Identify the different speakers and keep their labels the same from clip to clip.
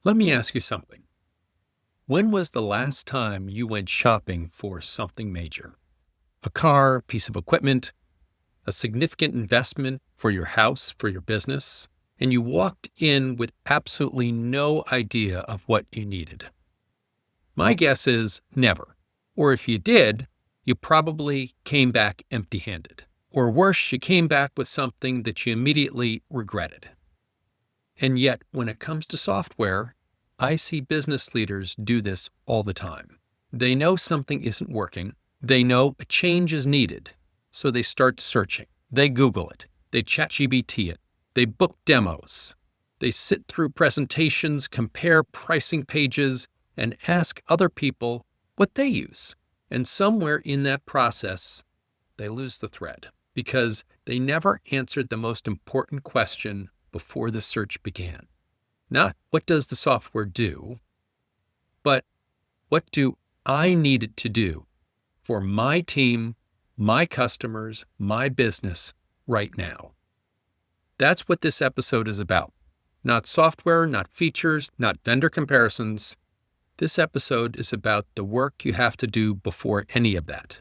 Speaker 1: Let me ask you something. When was the last time you went shopping for something major? A car, piece of equipment, a significant investment for your house, for your business, and you walked in with absolutely no idea of what you needed? My guess is never. Or if you did, you probably came back empty-handed. Or worse, you came back with something that you immediately regretted. And yet, when it comes to software, I see business leaders do this all the time. They know something isn't working. They know a change is needed. So they start searching. They Google it. They ChatGPT it. They book demos. They sit through presentations, compare pricing pages, and ask other people what they use. And somewhere in that process, they lose the thread because they never answered the most important question before the search began. Not what does the software do, but what do I need it to do for my team, my customers, my business right now? That's what this episode is about. Not software, not features, not vendor comparisons. This episode is about the work you have to do before any of that.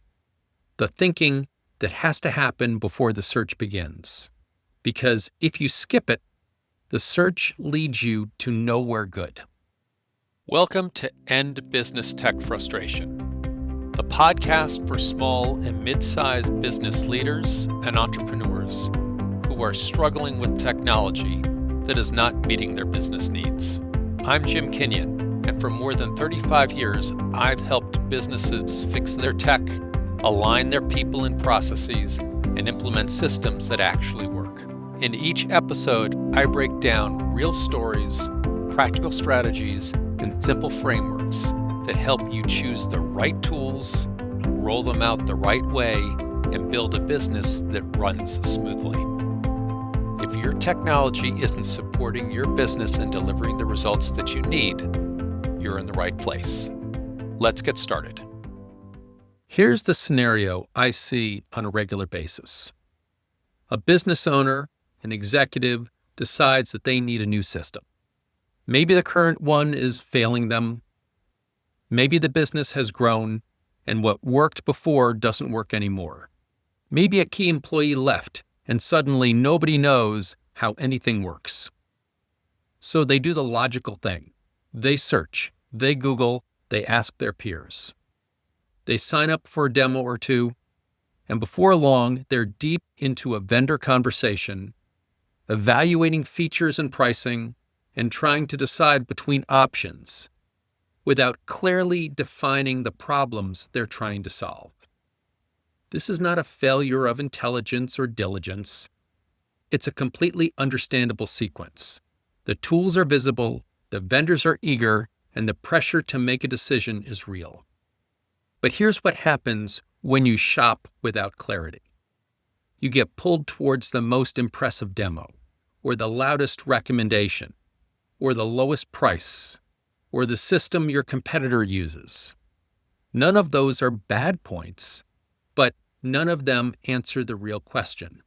Speaker 1: The thinking that has to happen before the search begins. Because if you skip it, the search leads you to nowhere good. Welcome to End Business Tech Frustration, the podcast for small and mid-sized business leaders and entrepreneurs who are struggling with technology that is not meeting their business needs. I'm Jim Kineon, and for more than 35 years, I've helped businesses fix their tech, align their people and processes, and implement systems that actually work. In each episode, I break down real stories, practical strategies, and simple frameworks that help you choose the right tools, roll them out the right way, and build a business that runs smoothly. If your technology isn't supporting your business and delivering the results that you need, you're in the right place. Let's get started. Here's the scenario I see on a regular basis. A business owner, an executive, decides that they need a new system. Maybe the current one is failing them. Maybe the business has grown and what worked before doesn't work anymore. Maybe a key employee left and suddenly nobody knows how anything works. So they do the logical thing. They search, they Google, they ask their peers. They sign up for a demo or two, and before long, they're deep into a vendor conversation, evaluating features and pricing, and trying to decide between options without clearly defining the problems they're trying to solve. This is not a failure of intelligence or diligence. It's a completely understandable sequence. The tools are visible, the vendors are eager, and the pressure to make a decision is real. But here's what happens when you shop without clarity. You get pulled towards the most impressive demo, or the loudest recommendation, or the lowest price, or the system your competitor uses. None of those are bad points, but none of them answer the real question.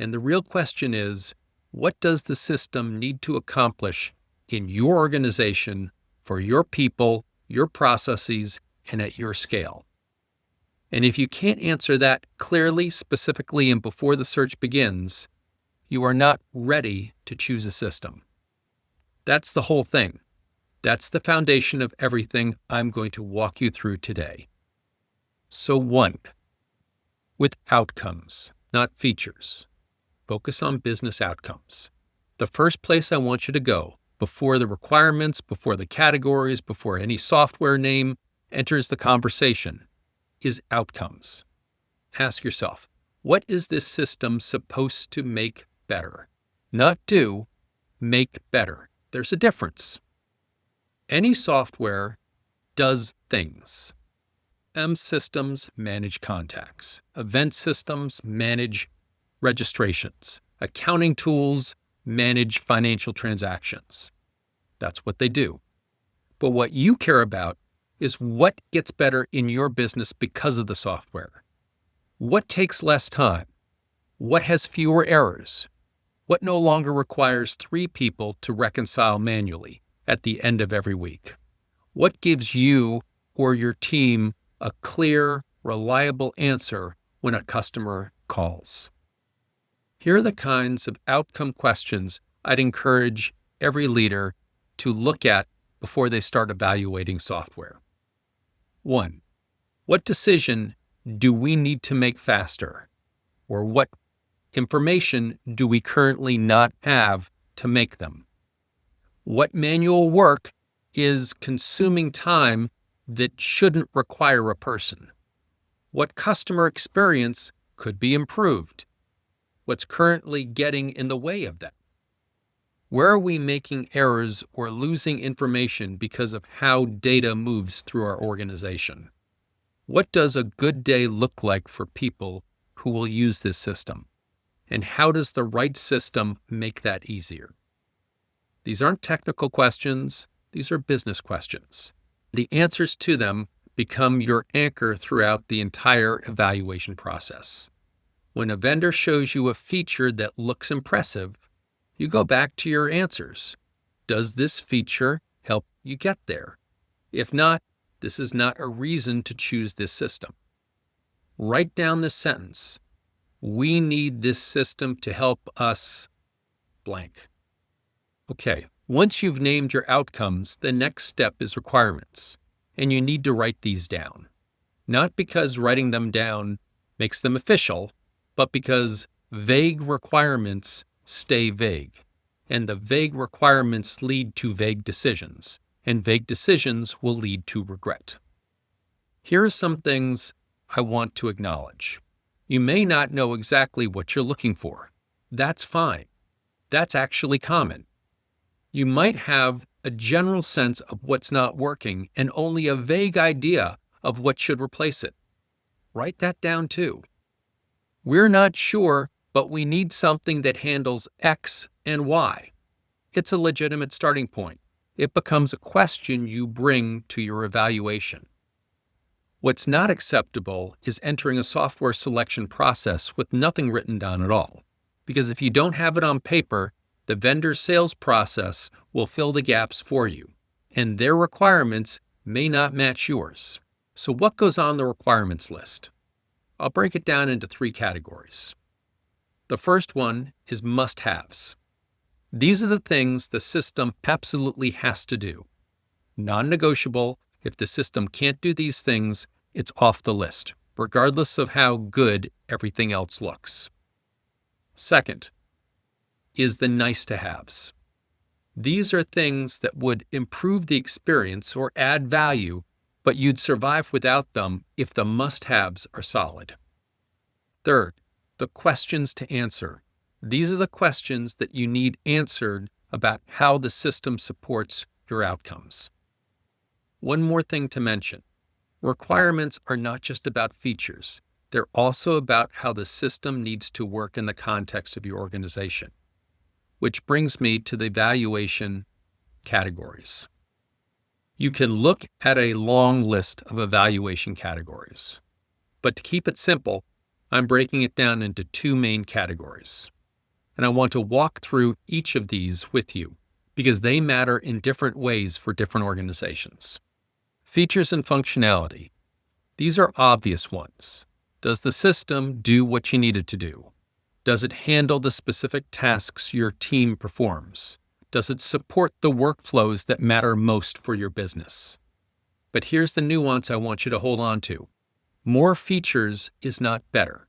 Speaker 1: And the real question is, what does the system need to accomplish in your organization, for your people, your processes, and at your scale? And if you can't answer that clearly, specifically, and before the search begins, you are not ready to choose a system. That's the whole thing. That's the foundation of everything I'm going to walk you through today. So 1, with outcomes, not features. Focus on business outcomes. The first place I want you to go, before the requirements, before the categories, before any software name enters the conversation, is outcomes. Ask yourself, what is this system supposed to make better? Not do, make better. There's a difference. Any software does things. Systems manage contacts. Event systems manage registrations. Accounting tools manage financial transactions. That's what they do. But what you care about is what gets better in your business because of the software. What takes less time? What has fewer errors? What no longer requires 3 people to reconcile manually, at the end of every week? What gives you or your team a clear, reliable answer when a customer calls? Here are the kinds of outcome questions I'd encourage every leader to look at before they start evaluating software. 1. What decision do we need to make faster? Or what information do we currently not have to make them? What manual work is consuming time that shouldn't require a person? What customer experience could be improved? What's currently getting in the way of that? Where are we making errors or losing information because of how data moves through our organization? What does a good day look like for people who will use this system? And how does the right system make that easier? These aren't technical questions, these are business questions. The answers to them become your anchor throughout the entire evaluation process. When a vendor shows you a feature that looks impressive, you go back to your answers. Does this feature help you get there? If not, this is not a reason to choose this system. Write down this sentence. We need this system to help us blank. Okay, once you've named your outcomes, the next step is requirements, and you need to write these down. Not because writing them down makes them official, but because vague requirements stay vague, and the vague requirements lead to vague decisions, and vague decisions will lead to regret. Here are some things I want to acknowledge. You may not know exactly what you're looking for. That's fine. That's actually common. You might have a general sense of what's not working and only a vague idea of what should replace it. Write that down too. We're not sure, but we need something that handles X and Y. It's a legitimate starting point. It becomes a question you bring to your evaluation. What's not acceptable is entering a software selection process with nothing written down at all, because if you don't have it on paper, the vendor's sales process will fill the gaps for you, and their requirements may not match yours. So what goes on the requirements list? I'll break it down into 3 categories. The first one is must-haves. These are the things the system absolutely has to do. Non-negotiable. If the system can't do these things, it's off the list, regardless of how good everything else looks. Second is the nice-to-haves. These are things that would improve the experience or add value, but you'd survive without them if the must-haves are solid. Third, the questions to answer. These are the questions that you need answered about how the system supports your outcomes. One more thing to mention. Requirements are not just about features. They're also about how the system needs to work in the context of your organization. Which brings me to the evaluation categories. You can look at a long list of evaluation categories. But to keep it simple, I'm breaking it down into 2 main categories. And I want to walk through each of these with you because they matter in different ways for different organizations. Features and functionality. These are obvious ones. Does the system do what you need it to do? Does it handle the specific tasks your team performs? Does it support the workflows that matter most for your business? But here's the nuance I want you to hold on to. More features is not better.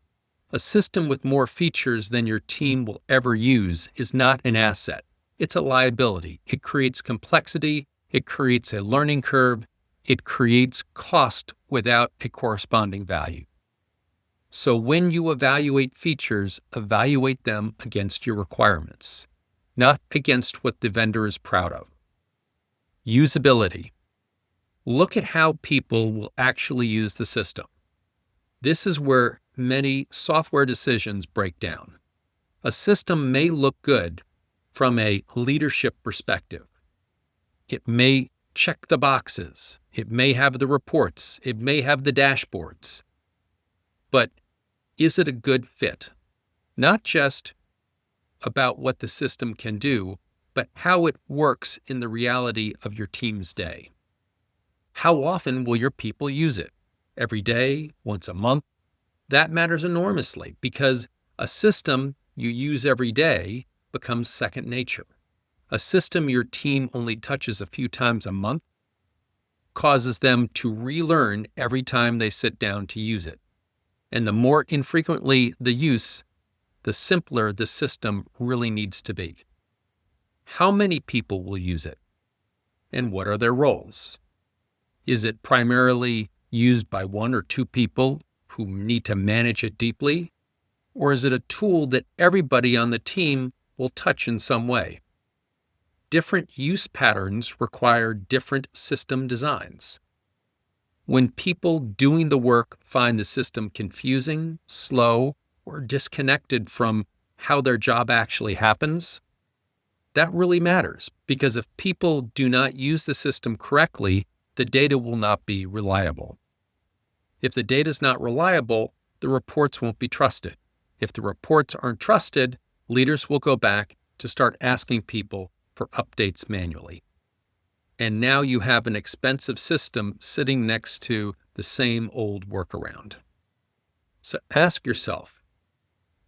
Speaker 1: A system with more features than your team will ever use is not an asset. It's a liability. It creates complexity. It creates a learning curve. It creates cost without a corresponding value. So when you evaluate features, evaluate them against your requirements, not against what the vendor is proud of. Usability. Look at how people will actually use the system. This is where many software decisions break down. A system may look good from a leadership perspective. It may check the boxes. It may have the reports. It may have the dashboards. But is it a good fit? Not just about what the system can do, but how it works in the reality of your team's day. How often will your people use it? Every day? Once a month? That matters enormously because a system you use every day becomes second nature. A system your team only touches a few times a month causes them to relearn every time they sit down to use it. And the more infrequently the use, the simpler the system really needs to be. How many people will use it? And what are their roles? Is it primarily used by one or two people who need to manage it deeply? Or is it a tool that everybody on the team will touch in some way? Different use patterns require different system designs. When people doing the work find the system confusing, slow, or disconnected from how their job actually happens, that really matters because if people do not use the system correctly, the data will not be reliable. If the data is not reliable, the reports won't be trusted. If the reports aren't trusted, leaders will go back to start asking people for updates manually. And now you have an expensive system sitting next to the same old workaround. So ask yourself,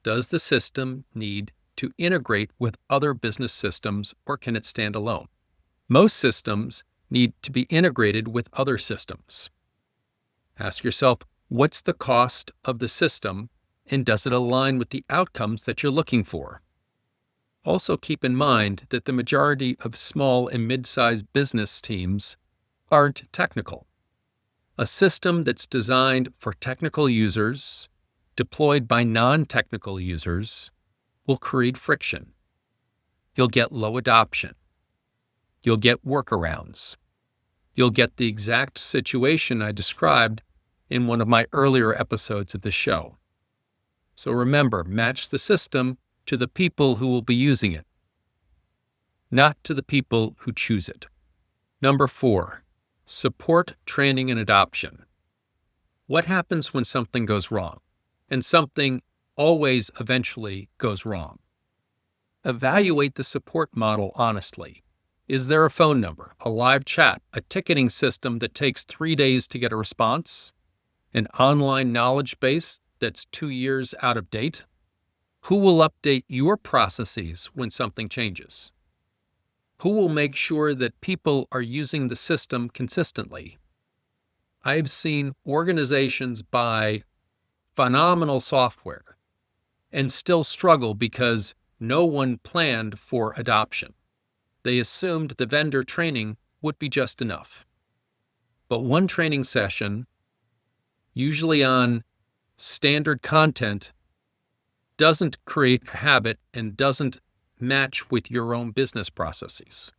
Speaker 1: does the system need to integrate with other business systems or can it stand alone? Most systems need to be integrated with other systems. Ask yourself, what's the cost of the system and does it align with the outcomes that you're looking for? Also keep in mind that the majority of small and mid-sized business teams aren't technical. A system that's designed for technical users, deployed by non-technical users, will create friction. You'll get low adoption. You'll get workarounds. You'll get the exact situation I described in one of my earlier episodes of the show. So remember, match the system to the people who will be using it, not to the people who choose it. Number 4, support, training, and adoption. What happens when something goes wrong? And something always eventually goes wrong. Evaluate the support model honestly. Is there a phone number, a live chat, a ticketing system that takes 3 days to get a response, an online knowledge base that's 2 years out of date? Who will update your processes when something changes? Who will make sure that people are using the system consistently? I've seen organizations buy phenomenal software and still struggle because no one planned for adoption. They assumed the vendor training would be just enough. But one training session, usually on standard content, doesn't create a habit and doesn't match with your own business processes.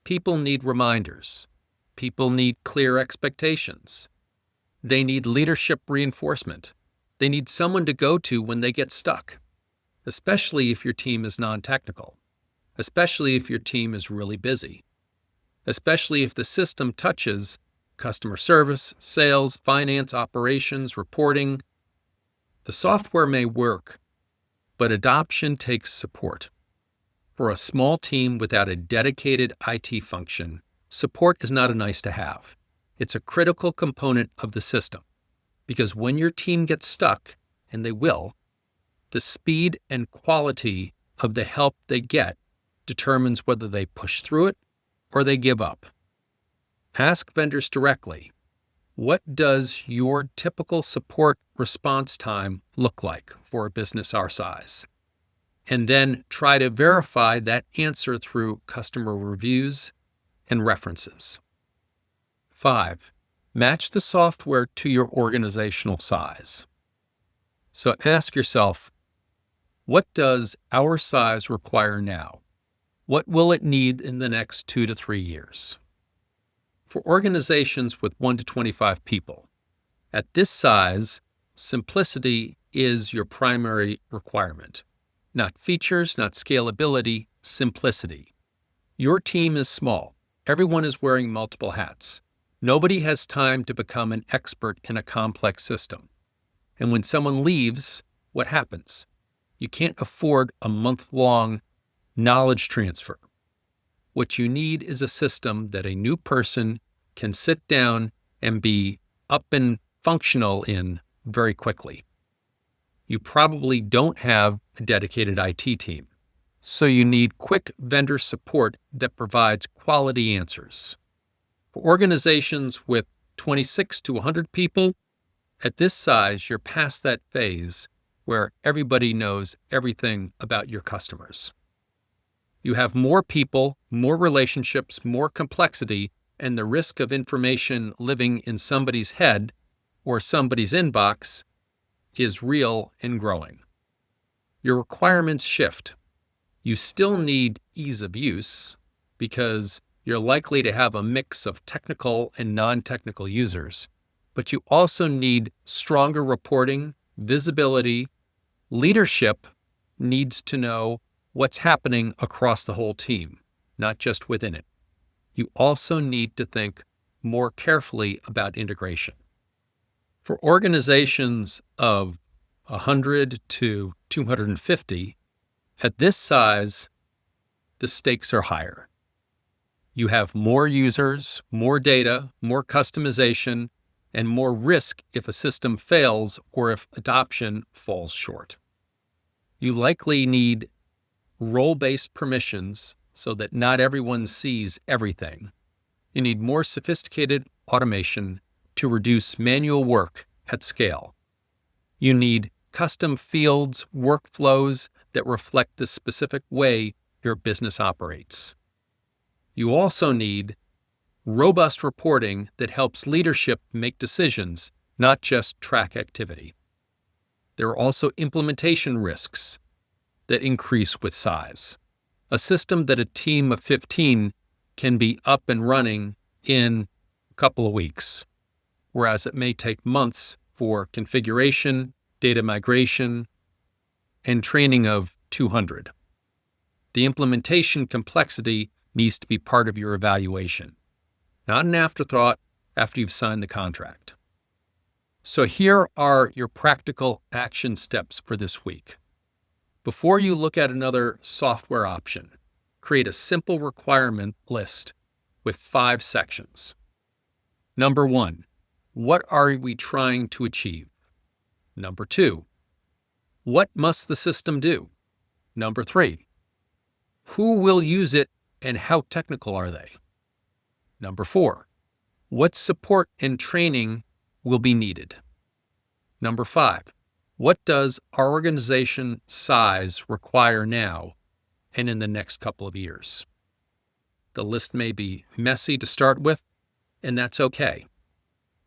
Speaker 1: People need reminders. People need clear expectations. They need leadership reinforcement. They need someone to go to when they get stuck, especially if your team is non-technical, especially if your team is really busy, especially if the system touches customer service, sales, finance, operations, reporting. The software may work, but adoption takes support. For a small team without a dedicated IT function, support is not a nice to have. It's a critical component of the system, because when your team gets stuck, and they will, the speed and quality of the help they get determines whether they push through it or they give up. Ask vendors directly, what does your typical support response time look like for a business our size? And then try to verify that answer through customer reviews and references. 5, match the software to your organizational size. So ask yourself, what does our size require now? What will it need in the next 2 to 3 years? For organizations with 1 to 25 people, at this size, simplicity is your primary requirement. Not features, not scalability, simplicity. Your team is small. Everyone is wearing multiple hats. Nobody has time to become an expert in a complex system. And when someone leaves, what happens? You can't afford a month-long knowledge transfer. What you need is a system that a new person can sit down and be up and functional in very quickly. You probably don't have a dedicated IT team, so you need quick vendor support that provides quality answers. For organizations with 26 to 100 people, at this size, you're past that phase where everybody knows everything about your customers. You have more people, more relationships, more complexity, and the risk of information living in somebody's head or somebody's inbox is real and growing. Your requirements shift. You still need ease of use because you're likely to have a mix of technical and non-technical users, but you also need stronger reporting, visibility. Leadership needs to know what's happening across the whole team, not just within it. You also need to think more carefully about integration. For organizations of 100 to 250, at this size, the stakes are higher. You have more users, more data, more customization, and more risk if a system fails or if adoption falls short. You likely need role-based permissions so that not everyone sees everything. You need more sophisticated automation to reduce manual work at scale. You need custom fields, workflows that reflect the specific way your business operates. You also need robust reporting that helps leadership make decisions, not just track activity. There are also implementation risks that increase with size. A system that a team of 15 can be up and running in a couple of weeks, whereas it may take months for configuration, data migration, and training of 200. The implementation complexity needs to be part of your evaluation, not an afterthought after you've signed the contract. So here are your practical action steps for this week. Before you look at another software option, create a simple requirement list with 5 sections. Number 1, what are we trying to achieve? Number 2, what must the system do? Number 3, who will use it and how technical are they? Number 4, what support and training will be needed? Number 5, what does our organization size require now and in the next couple of years? The list may be messy to start with, and that's okay.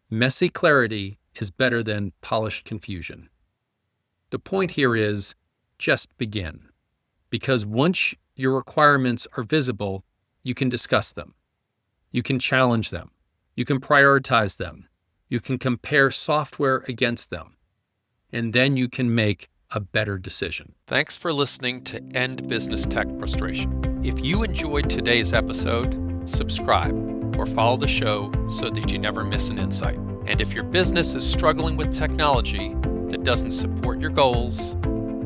Speaker 1: Messy clarity is better than polished confusion. The point here is just begin, because once your requirements are visible, you can discuss them. You can challenge them. You can prioritize them. You can compare software against them. And then you can make a better decision. Thanks for listening to End Business Tech Frustration. If you enjoyed today's episode, subscribe or follow the show so that you never miss an insight. And if your business is struggling with technology that doesn't support your goals,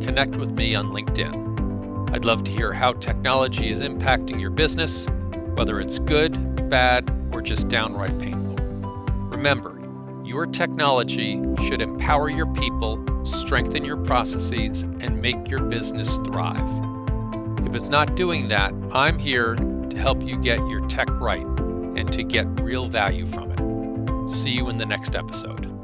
Speaker 1: connect with me on LinkedIn. I'd love to hear how technology is impacting your business, whether it's good, bad, or just downright painful. Remember, your technology should empower your people, strengthen your processes, and make your business thrive. If it's not doing that, I'm here to help you get your tech right and to get real value from it. See you in the next episode.